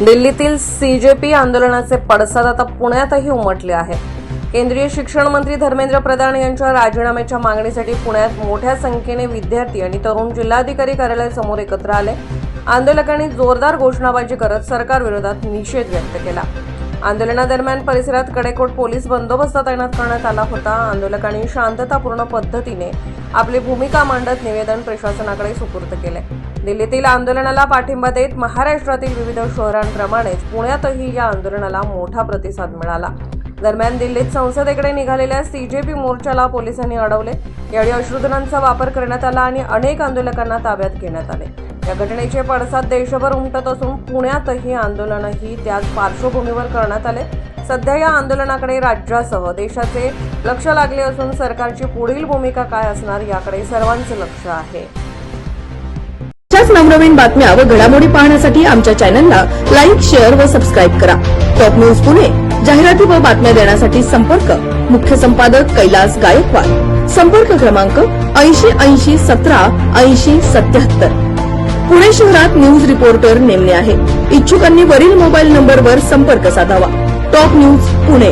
दिल्लीतील सीजेपी आंदोलनाचे पडसाद आता पुण्यातही उमटले आहे। केंद्रीय शिक्षण मंत्री धर्मेंद्र प्रधान यांच्या राजीनाम्याच्या मागणीसाठी पुण्यात मोठ्या संख्येने विद्यार्थी आणि तरुण जिल्हाधिकारी कार्यालयासमोर एकत्र आले। आंदोलकांनी जोरदार घोषणाबाजी करत सरकारविरोधात निषेध व्यक्त केला। आंदोलनादरम्यान परिसरात कडेकोट पोलीस बंदोबस्त तैनात करण्यात आला होता। आंदोलकांनी शांततापूर्ण पद्धतीने आपली भूमिका मांडत निवेदन प्रशासनाकडे सुपूर्द केले। दिल्लीतील आंदोलनाला पाठिंबा देत महाराष्ट्रातील विविध शहरांप्रमाणेच पुण्यातही या आंदोलनाला मोठा प्रतिसाद मिळाला। दरम्यान दिल्लीत संसदेकडे निघालेल्या सीजेपी मोर्चाला पोलिसांनी अडवले। यावेळी अश्रुधुरांचा वापर करण्यात आला आणि अनेक आंदोलकांना ताब्यात घेण्यात आले। या घटनेचे पडसाद देशभर उमटत असून पुण्यातही आंदोलनही त्याच पार्श्वभूमीवर करण्यात आले। सध्या या आंदोलनाकडे राज्यासह देशाचे लक्ष लागले असून सरकारची पुढील भूमिका काय असणार याकडे सर्वांचे लक्ष आहे। अशाच नवनवीन बातम्या व घडामोडी पाहण्यासाठी आमच्या चॅनलला लाईक, शेअर व सबस्क्राईब करा। टॉप न्यूज पुणे जाहिराती व बातम्या देण्यासाठी संपर्क मुख्य संपादक कैलास गायकवाड। संपर्क क्रमांक 8080 17 80 77। पुणे शहरात न्यूज रिपोर्टर नेमणे आहे। इच्छुकांनी वरील मोबाईल नंबरवर संपर्क साधावा। Top news Pune.